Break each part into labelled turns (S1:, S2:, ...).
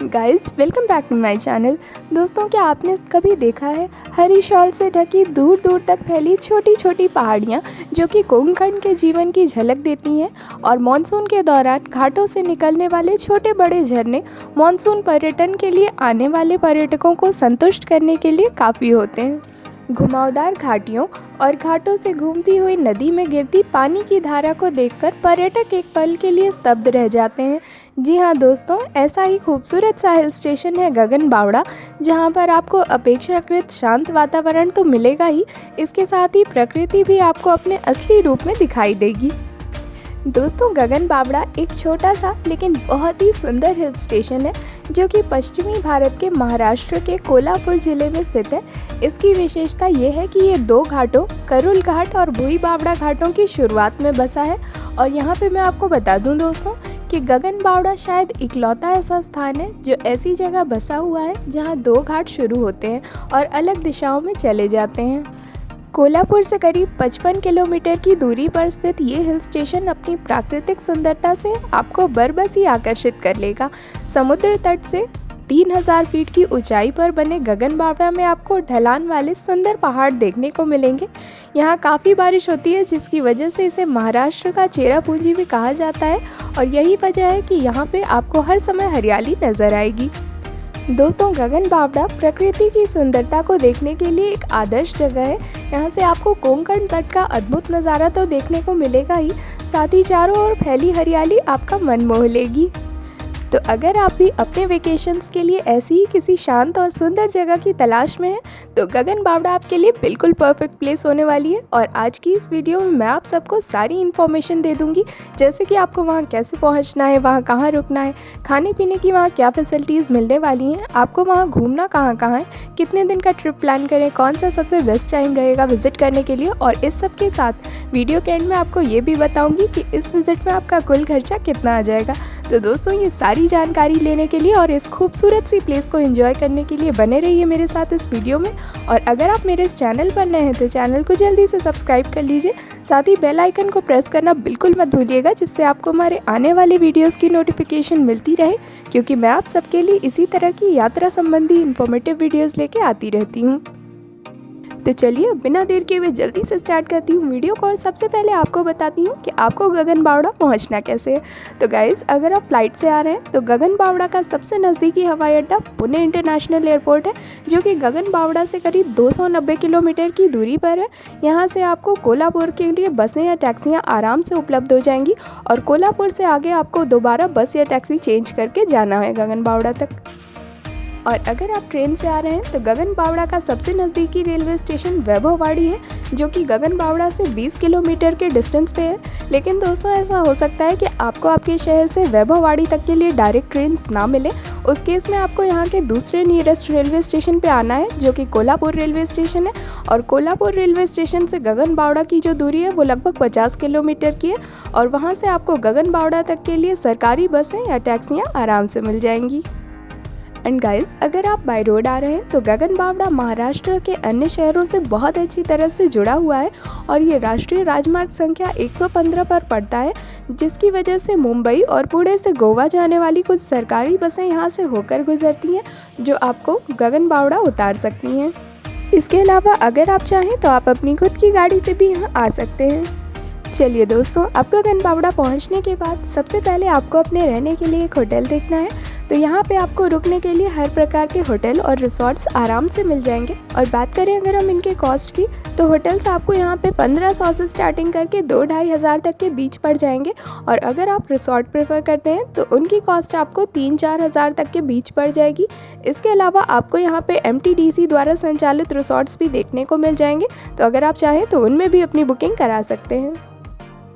S1: Guys welcome back to my channel. दोस्तों, क्या आपने कभी देखा है हरी शॉल से ढकी दूर दूर तक फैली छोटी छोटी पहाड़ियाँ जो कि कोंकण के जीवन की झलक देती हैं। और मॉनसून के दौरान घाटों से निकलने वाले छोटे बड़े झरने मॉनसून पर्यटन के लिए आने वाले पर्यटकों को संतुष्ट करने के लिए काफ़ी होते हैं। घुमावदार घाटियों और घाटों से घूमती हुई नदी में गिरती पानी की धारा को देखकर पर्यटक एक पल के लिए स्तब्ध रह जाते हैं। जी हाँ दोस्तों, ऐसा ही खूबसूरत सा हिल स्टेशन है गगन बावड़ा, जहाँ पर आपको अपेक्षाकृत शांत वातावरण तो मिलेगा ही, इसके साथ ही प्रकृति भी आपको अपने असली रूप में दिखाई देगी। दोस्तों, गगन बावड़ा एक छोटा सा लेकिन बहुत ही सुंदर हिल स्टेशन है जो कि पश्चिमी भारत के महाराष्ट्र के कोल्हापुर ज़िले में स्थित है। इसकी विशेषता ये है कि ये दो घाटों करुल घाट और भुई बावड़ा घाटों की शुरुआत में बसा है। और यहाँ पे मैं आपको बता दूँ दोस्तों कि गगन बावड़ा शायद इकलौता ऐसा स्थान है जो ऐसी जगह बसा हुआ है जहाँ दो घाट शुरू होते हैं और अलग दिशाओं में चले जाते हैं। कोल्हापुर से करीब 55 किलोमीटर की दूरी पर स्थित ये हिल स्टेशन अपनी प्राकृतिक सुंदरता से आपको बरबस ही आकर्षित कर लेगा। समुद्र तट से 3000 फीट की ऊंचाई पर बने गगन बावड़ा में आपको ढलान वाले सुंदर पहाड़ देखने को मिलेंगे। यहाँ काफ़ी बारिश होती है जिसकी वजह से इसे महाराष्ट्र का चेरापूंजी भी कहा जाता है और यही वजह है कि यहाँ पे आपको हर समय हरियाली नज़र आएगी। दोस्तों, गगन बावड़ा प्रकृति की सुंदरता को देखने के लिए एक आदर्श जगह है। यहाँ से आपको कोंकण तट का अद्भुत नज़ारा तो देखने को मिलेगा ही, साथ ही चारों ओर फैली हरियाली आपका मन मोह लेगी। तो अगर आप भी अपने वेकेशंस के लिए ऐसी ही किसी शांत और सुंदर जगह की तलाश में हैं तो गगन बावड़ा आपके लिए बिल्कुल परफेक्ट प्लेस होने वाली है। और आज की इस वीडियो में मैं आप सबको सारी इन्फॉर्मेशन दे दूंगी, जैसे कि आपको वहाँ कैसे पहुँचना है, वहाँ कहाँ रुकना है, खाने पीने की वहाँ क्या फैसिलिटीज़ मिलने वाली हैं, आपको वहाँ घूमना कहाँ कहाँ है, कितने दिन का ट्रिप प्लान करें, कौन सा सबसे बेस्ट टाइम रहेगा विजिट करने के लिए। और इस सब के साथ वीडियो के एंड में आपको ये भी बताऊँगी कि इस विजिट में आपका कुल खर्चा कितना आ जाएगा। तो दोस्तों, ये सारी जानकारी लेने के लिए और इस खूबसूरत सी प्लेस को एंजॉय करने के लिए बने रहिए मेरे साथ इस वीडियो में। और अगर आप मेरे इस चैनल पर नए हैं तो चैनल को जल्दी से सब्सक्राइब कर लीजिए, साथ ही बेल आइकन को प्रेस करना बिल्कुल मत भूलिएगा, जिससे आपको हमारे आने वाले वीडियोस की नोटिफिकेशन मिलती रहे, क्योंकि मैं आप सबके लिए इसी तरह की यात्रा संबंधी इन्फॉर्मेटिव वीडियोज़ लेके आती रहती हूँ। तो चलिए बिना देर के हुए जल्दी से स्टार्ट करती हूँ वीडियो को। और सबसे पहले आपको बताती हूँ कि आपको गगन बावड़ा पहुँचना कैसे है। तो गाइज़, अगर आप फ्लाइट से आ रहे हैं तो गगन बावड़ा का सबसे नज़दीकी हवाई अड्डा पुणे इंटरनेशनल एयरपोर्ट है, जो कि गगन बावड़ा से करीब 290 किलोमीटर की दूरी पर है। यहाँ से आपको कोल्हापुर के लिए बसें या टैक्सियाँ आराम से उपलब्ध हो जाएंगी और कोल्हापुर से आगे आपको दोबारा बस या टैक्सी चेंज करके जाना है गगन बावड़ा तक। और अगर आप ट्रेन से आ रहे हैं तो गगन बावड़ा का सबसे नज़दीकी रेलवे स्टेशन वैभववाड़ी है, जो कि गगन बावड़ा से 20 किलोमीटर के डिस्टेंस पे है। लेकिन दोस्तों, ऐसा हो सकता है कि आपको आपके शहर से वैभववाड़ी तक के लिए डायरेक्ट ट्रेन ना मिले। उस केस में आपको यहाँ के दूसरे नियरेस्ट रेलवे स्टेशन पे आना है, जो कि कोल्हापुर रेलवे स्टेशन है। और कोल्हापुर रेलवे स्टेशन से गगन बावड़ा की जो दूरी है वो लगभग 50 किलोमीटर की है। और वहाँ से आपको गगन बावड़ा तक के लिए सरकारी बसें या टैक्सियाँ आराम से मिल जाएंगी। एंड गाइज, अगर आप बाय रोड आ रहे हैं तो गगन बावड़ा महाराष्ट्र के अन्य शहरों से बहुत अच्छी तरह से जुड़ा हुआ है और ये राष्ट्रीय राजमार्ग संख्या 115 पर पड़ता है, जिसकी वजह से मुंबई और पुणे से गोवा जाने वाली कुछ सरकारी बसें यहाँ से होकर गुजरती हैं, जो आपको गगन बावड़ा उतार सकती हैं। इसके अलावा अगर आप चाहें तो आप अपनी खुद की गाड़ी से भी यहाँ आ सकते हैं। चलिए दोस्तों, अब गगन बावड़ा पहुँचने के बाद सबसे पहले आपको अपने रहने के लिए एक होटल देखना है। तो यहाँ पे आपको रुकने के लिए हर प्रकार के होटल और रिसोर्ट्स आराम से मिल जाएंगे। और बात करें अगर हम इनके कॉस्ट की, तो होटल्स आपको यहाँ पे 1500 से स्टार्टिंग करके 2-2.5 हज़ार तक के बीच पड़ जाएंगे। और अगर आप रिसोर्ट प्रेफर करते हैं तो उनकी कॉस्ट आपको 3-4 हज़ार तक के बीच पड़ जाएगी। इसके अलावा आपको यहाँ पे MTDC द्वारा संचालित रिसोर्ट्स भी देखने को मिल जाएंगे, तो अगर आप चाहें तो उनमें भी अपनी बुकिंग करा सकते हैं।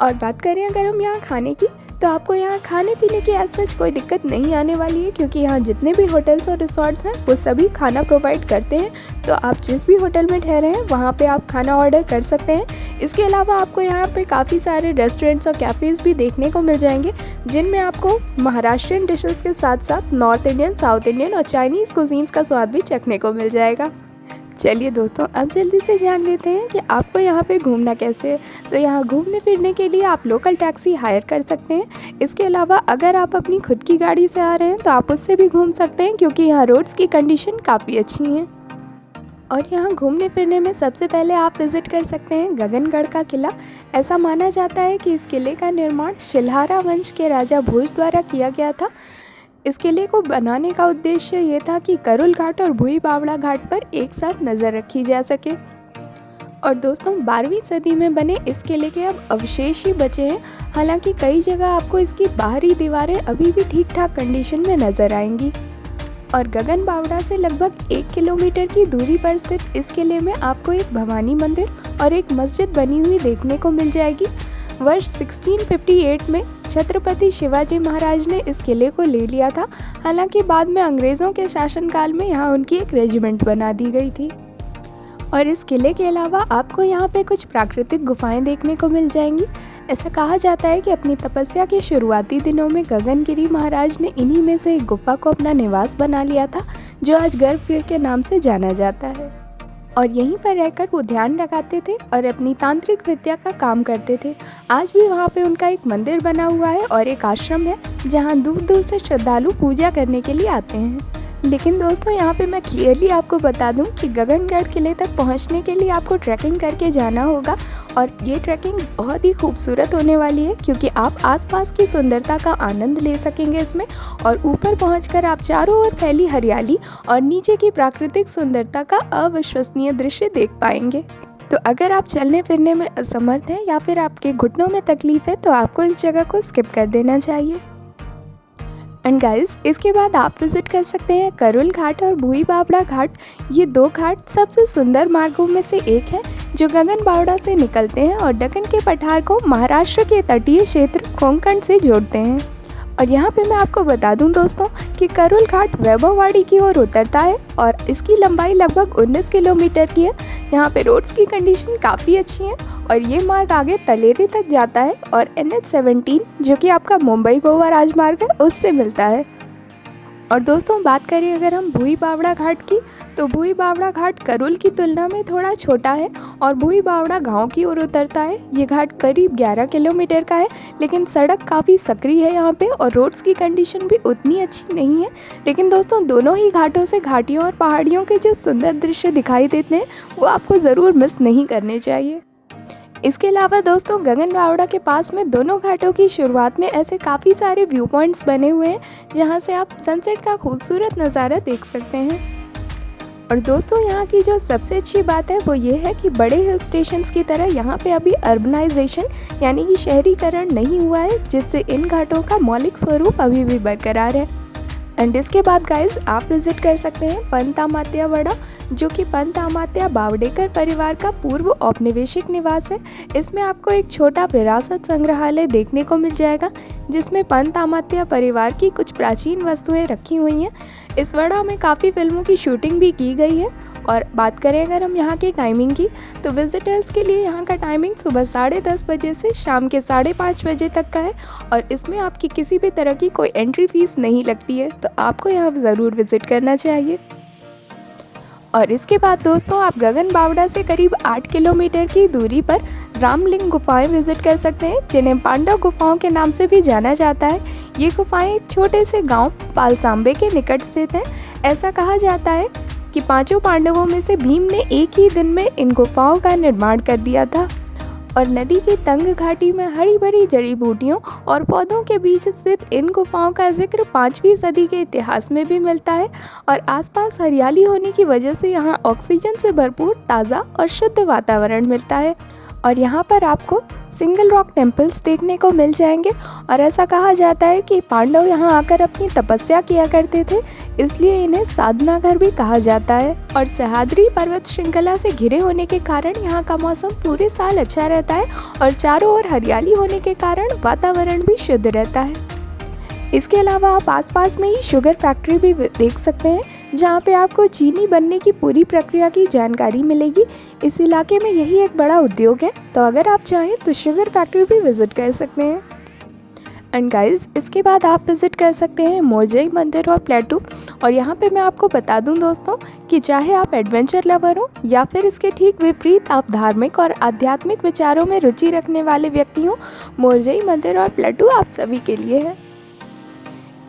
S1: और बात करें अगर हम यहाँ खाने की, तो आपको यहाँ खाने पीने की एज सच कोई दिक्कत नहीं आने वाली है, क्योंकि यहाँ जितने भी होटल्स और रिसोर्ट्स हैं वो सभी खाना प्रोवाइड करते हैं। तो आप जिस भी होटल में ठहरे हैं वहाँ पे आप खाना ऑर्डर कर सकते हैं। इसके अलावा आपको यहाँ पे काफ़ी सारे रेस्टोरेंट्स और कैफ़ेज़ भी देखने को मिल जाएंगे, जिनमें आपको महाराष्ट्रियन डिशेज़ के साथ साथ नॉर्थ इंडियन, साउथ इंडियन और चाइनीज़ कुजीन्स का स्वाद भी चखने को मिल जाएगा। चलिए दोस्तों, अब जल्दी से जान लेते हैं कि आपको यहाँ पे घूमना कैसे है। तो यहाँ घूमने फिरने के लिए आप लोकल टैक्सी हायर कर सकते हैं। इसके अलावा अगर आप अपनी खुद की गाड़ी से आ रहे हैं तो आप उससे भी घूम सकते हैं, क्योंकि यहाँ रोड्स की कंडीशन काफ़ी अच्छी हैं। और यहाँ घूमने फिरने में सबसे पहले आप विज़िट कर सकते हैं गगनगढ़ का किला। ऐसा माना जाता है कि इस किले का निर्माण शिलहारा वंश के राजा भोज द्वारा किया गया था। इस किले को बनाने का उद्देश्य ये था कि करुल घाट और भुई बावड़ा घाट पर एक साथ नज़र रखी जा सके। और दोस्तों, 12वीं सदी में बने इस किले के अब अवशेष ही बचे हैं। हालांकि कई जगह आपको इसकी बाहरी दीवारें अभी भी ठीक ठाक कंडीशन में नज़र आएंगी। और गगन बावड़ा से लगभग 1 किलोमीटर की दूरी पर स्थित इस किले में आपको एक भवानी मंदिर और एक मस्जिद बनी हुई देखने को मिल जाएगी। वर्ष 1658 में छत्रपति शिवाजी महाराज ने इस किले को ले लिया था। हालांकि बाद में अंग्रेज़ों के शासनकाल में यहाँ उनकी एक रेजिमेंट बना दी गई थी। और इस किले के अलावा आपको यहाँ पे कुछ प्राकृतिक गुफाएं देखने को मिल जाएंगी। ऐसा कहा जाता है कि अपनी तपस्या के शुरुआती दिनों में गगनगिरी महाराज ने इन्हीं में से एक गुफा को अपना निवास बना लिया था, जो आज गर्भगृह के नाम से जाना जाता है। और यहीं पर रहकर वो ध्यान लगाते थे और अपनी तांत्रिक विद्या का काम करते थे। आज भी वहाँ पे उनका एक मंदिर बना हुआ है और एक आश्रम है, जहाँ दूर दूर से श्रद्धालु पूजा करने के लिए आते हैं। लेकिन दोस्तों, यहाँ पे मैं क्लियरली आपको बता दूं कि गगनगढ़ किले तक पहुँचने के लिए आपको ट्रैकिंग करके जाना होगा। और ये ट्रैकिंग बहुत ही खूबसूरत होने वाली है, क्योंकि आप आसपास की सुंदरता का आनंद ले सकेंगे इसमें। और ऊपर पहुंचकर आप चारों ओर फैली हरियाली और नीचे की प्राकृतिक सुंदरता का अविश्वसनीय दृश्य देख पाएंगे। तो अगर आप चलने फिरने में असमर्थ हैं या फिर आपके घुटनों में तकलीफ है, तो आपको इस जगह को स्किप कर देना चाहिए। एंड गाइस, इसके बाद आप विज़िट कर सकते हैं करुल घाट और भुई बावड़ा घाट। ये 2 घाट सबसे सुंदर मार्गों में से एक है, जो गगन बावड़ा से निकलते हैं और दक्कन के पठार को महाराष्ट्र के तटीय क्षेत्र कोंकण से जोड़ते हैं। और यहाँ पे मैं आपको बता दूं दोस्तों कि करुल घाट वैभववाड़ी की ओर उतरता है और इसकी लंबाई लगभग 19 किलोमीटर की है। यहाँ पे रोड्स की कंडीशन काफ़ी अच्छी है और ये मार्ग आगे तलेरी तक जाता है और NH-17, जो कि आपका मुंबई गोवा राजमार्ग है, उससे मिलता है। और दोस्तों, बात करें अगर हम भुई बावड़ा घाट की, तो भुई बावड़ा घाट करुल की तुलना में थोड़ा छोटा है और भुई बावड़ा गांव की ओर उतरता है। ये घाट करीब 11 किलोमीटर का है, लेकिन सड़क काफ़ी सकरी है यहाँ पे और रोड्स की कंडीशन भी उतनी अच्छी नहीं है। लेकिन दोस्तों, दोनों ही घाटों से घाटियों और पहाड़ियों के जो सुंदर दृश्य दिखाई देते हैं, वो आपको ज़रूर मिस नहीं करने चाहिए। इसके अलावा दोस्तों, गगन बावड़ा के पास में दोनों घाटों की शुरुआत में ऐसे काफ़ी सारे व्यू पॉइंट्स बने हुए हैं, जहां से आप सनसेट का खूबसूरत नज़ारा देख सकते हैं। और दोस्तों, यहाँ की जो सबसे अच्छी बात है वो ये है कि बड़े हिल स्टेशंस की तरह यहाँ पे अभी अर्बनाइजेशन यानी कि शहरीकरण नहीं हुआ है, जिससे इन घाटों का मौलिक स्वरूप अभी भी बरकरार है। एंड इसके बाद गाइज, आप विजिट कर सकते हैं पंत अमात्या वड़ा, जो कि पंत अमात्या बावड़ेकर परिवार का पूर्व औपनिवेशिक निवास है। इसमें आपको एक छोटा विरासत संग्रहालय देखने को मिल जाएगा, जिसमें पंत अमात्या परिवार की कुछ प्राचीन वस्तुएं रखी हुई हैं। इस वड़ा में काफ़ी फिल्मों की शूटिंग भी की गई है। और बात करें अगर हम यहाँ की टाइमिंग की, तो विजिटर्स के लिए यहाँ का टाइमिंग सुबह 10:30 बजे से शाम के 5:30 बजे तक का है और इसमें आपकी किसी भी तरह की कोई एंट्री फीस नहीं लगती है, तो आपको यहाँ ज़रूर विज़िट करना चाहिए। और इसके बाद दोस्तों, आप गगन बावड़ा से करीब 8 किलोमीटर की दूरी पर रामलिंग गुफाएं विजिट कर सकते हैं, जिन्हें पांडव गुफाओं के नाम से भी जाना जाता है। ये गुफाएं एक छोटे से गांव पालसांबे के निकट स्थित हैं। ऐसा कहा जाता है कि 5 पांडवों में से भीम ने एक ही दिन में इन गुफाओं का निर्माण कर दिया था। और नदी की तंग घाटी में हरी भरी जड़ी बूटियों और पौधों के बीच स्थित इन गुफाओं का जिक्र 5वीं सदी के इतिहास में भी मिलता है। और आसपास हरियाली होने की वजह से यहाँ ऑक्सीजन से भरपूर ताज़ा और शुद्ध वातावरण मिलता है। और यहाँ पर आपको सिंगल रॉक टेम्पल्स देखने को मिल जाएंगे। और ऐसा कहा जाता है कि पांडव यहाँ आकर अपनी तपस्या किया करते थे, इसलिए इन्हें साधना घर भी कहा जाता है। और सह्याद्री पर्वत श्रृंखला से घिरे होने के कारण यहाँ का मौसम पूरे साल अच्छा रहता है और चारों ओर हरियाली होने के कारण वातावरण भी शुद्ध रहता है। इसके अलावा आप आसपास में ही शुगर फैक्ट्री भी देख सकते हैं, जहाँ पे आपको चीनी बनने की पूरी प्रक्रिया की जानकारी मिलेगी। इस इलाके में यही एक बड़ा उद्योग है, तो अगर आप चाहें तो शुगर फैक्ट्री भी विजिट कर सकते हैं। एंड गाइस इसके बाद आप विज़िट कर सकते हैं मोरजई मंदिर और प्लेटू। और यहाँ पे मैं आपको बता दूँ दोस्तों कि चाहे आप एडवेंचर लवर हो या फिर इसके ठीक विपरीत आप धार्मिक और आध्यात्मिक विचारों में रुचि रखने वाले व्यक्ति हो, मोरजई मंदिर और प्लेटू आप सभी के लिए है।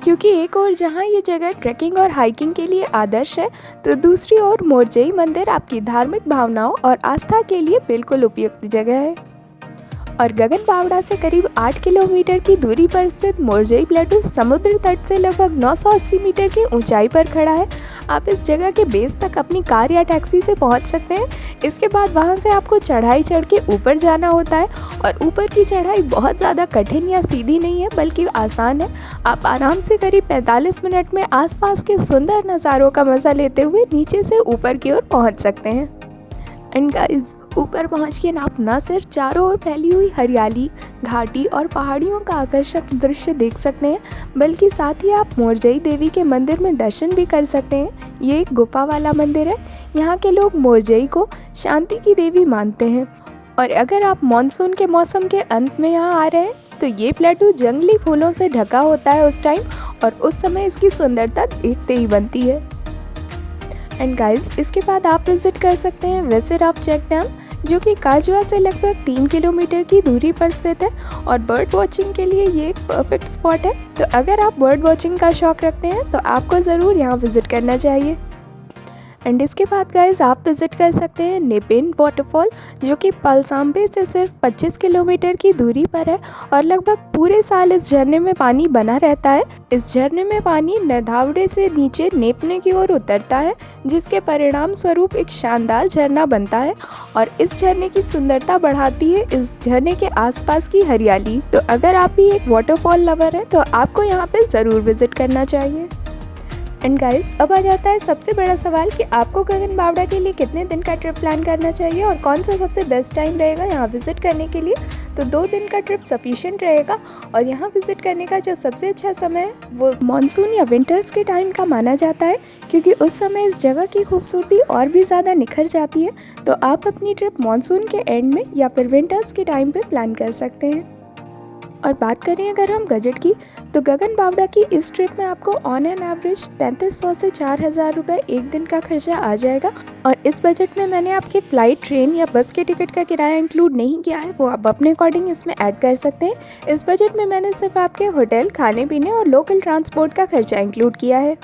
S1: क्योंकि एक और जहाँ ये जगह ट्रैकिंग और हाइकिंग के लिए आदर्श है, तो दूसरी ओर मोरजई मंदिर आपकी धार्मिक भावनाओं और आस्था के लिए बिल्कुल उपयुक्त जगह है। और गगन बावड़ा से करीब 8 किलोमीटर की दूरी पर स्थित मोरजई प्लेटू समुद्र तट से लगभग 980 मीटर की ऊंचाई पर खड़ा है। आप इस जगह के बेस तक अपनी कार या टैक्सी से पहुंच सकते हैं। इसके बाद वहां से आपको चढ़ाई चढ़ के ऊपर जाना होता है और ऊपर की चढ़ाई बहुत ज़्यादा कठिन या सीधी नहीं है बल्कि आसान है। आप आराम से करीब 45 मिनट में आसपास के सुंदर नज़ारों का मज़ा लेते हुए नीचे से ऊपर की ओर पहुँच सकते हैं। एंड गाइस ऊपर पहुँच के आप न सिर्फ चारों ओर फैली हुई हरियाली, घाटी और पहाड़ियों का आकर्षक दृश्य देख सकते हैं, बल्कि साथ ही आप मोरजई देवी के मंदिर में दर्शन भी कर सकते हैं। ये एक गुफा वाला मंदिर है। यहाँ के लोग मोरजई को शांति की देवी मानते हैं। और अगर आप मानसून के मौसम के अंत में यहाँ आ रहे हैं तो ये प्लेटू जंगली फूलों से ढका होता है उस टाइम, और उस समय इसकी सुंदरता देखते ही बनती है। एंड गाइस इसके बाद आप विज़िट कर सकते हैं वेसेराव चेक डैम, जो कि काजवा से लगभग 3 किलोमीटर की दूरी पर स्थित है। और बर्ड वॉचिंग के लिए ये एक परफेक्ट स्पॉट है। तो अगर आप बर्ड वॉचिंग का शौक़ रखते हैं तो आपको ज़रूर यहाँ विज़िट करना चाहिए। एंड इसके बाद गाइस आप विज़िट कर सकते हैं नेपेन वाटरफॉल, जो कि पलसाम्बे से सिर्फ 25 किलोमीटर की दूरी पर है और लगभग पूरे साल इस झरने में पानी बना रहता है। इस झरने में पानी नदावड़े से नीचे नेपने की ओर उतरता है, जिसके परिणाम स्वरूप एक शानदार झरना बनता है और इस झरने की सुंदरता बढ़ाती है इस झरने के आसपास की हरियाली। तो अगर आप भी एक वाटरफॉल लवर हैं तो आपको यहाँ पे ज़रूर विज़िट करना चाहिए। एंड गाइस अब आ जाता है सबसे बड़ा सवाल कि आपको गगन बावड़ा के लिए कितने दिन का ट्रिप प्लान करना चाहिए और कौन सा सबसे बेस्ट टाइम रहेगा यहाँ विज़िट करने के लिए। तो 2 दिन का ट्रिप सफिशिएंट रहेगा और यहाँ विज़िट करने का जो सबसे अच्छा समय है वो मानसून या विंटर्स के टाइम का माना जाता है, क्योंकि उस समय इस जगह की खूबसूरती और भी ज़्यादा निखर जाती है। तो आप अपनी ट्रिप मानसून के एंड में या फिर विंटर्स के टाइम पर प्लान कर सकते हैं। और बात करें अगर हम बजट की, तो गगन बावड़ा की इस ट्रिप में आपको ऑन एन एवरेज 3500 से 4000 रुपये एक दिन का खर्चा आ जाएगा। और इस बजट में मैंने आपके फ़्लाइट, ट्रेन या बस के टिकट का किराया इंक्लूड नहीं किया है, वो आप अपने अकॉर्डिंग इसमें ऐड कर सकते हैं। इस बजट में मैंने सिर्फ आपके होटल, खाने पीने और लोकल ट्रांसपोर्ट का खर्चा इंक्लूड किया है।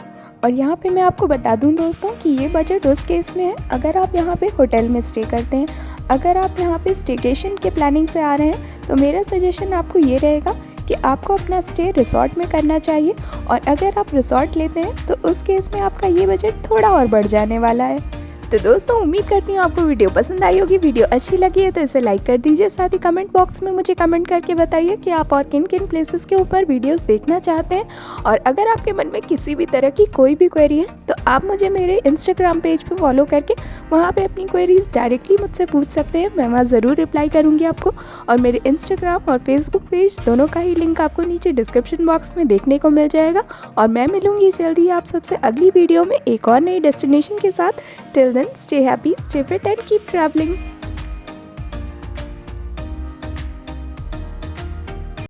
S1: और यहाँ पे मैं आपको बता दूँ दोस्तों कि ये बजट उस केस में है अगर आप यहाँ पे होटल में स्टे करते हैं। अगर आप यहाँ पे स्टेकेशन के प्लानिंग से आ रहे हैं तो मेरा सजेशन आपको ये रहेगा कि आपको अपना स्टे रिसोर्ट में करना चाहिए। और अगर आप रिसोर्ट लेते हैं तो उस केस में आपका ये बजट थोड़ा और बढ़ जाने वाला है। तो दोस्तों उम्मीद करती हूँ आपको वीडियो पसंद आई होगी। वीडियो अच्छी लगी है तो इसे लाइक कर दीजिए। साथ ही कमेंट बॉक्स में मुझे कमेंट करके बताइए कि आप और किन किन प्लेसेस के ऊपर वीडियोस देखना चाहते हैं। और अगर आपके मन में किसी भी तरह की कोई भी क्वेरी है तो आप मुझे मेरे इंस्टाग्राम पेज पे फॉलो करके वहाँ पे अपनी क्वेरीज डायरेक्टली मुझसे पूछ सकते हैं। मैं वहाँ ज़रूर रिप्लाई करूँगी आपको। और मेरे इंस्टाग्राम और फेसबुक पेज दोनों का ही लिंक आपको नीचे डिस्क्रिप्शन बॉक्स में देखने को मिल जाएगा। और मैं मिलूँगी जल्दी आप सबसे अगली वीडियो में एक और नई डेस्टिनेशन के साथ। Till then, stay happy, stay fit and keep traveling.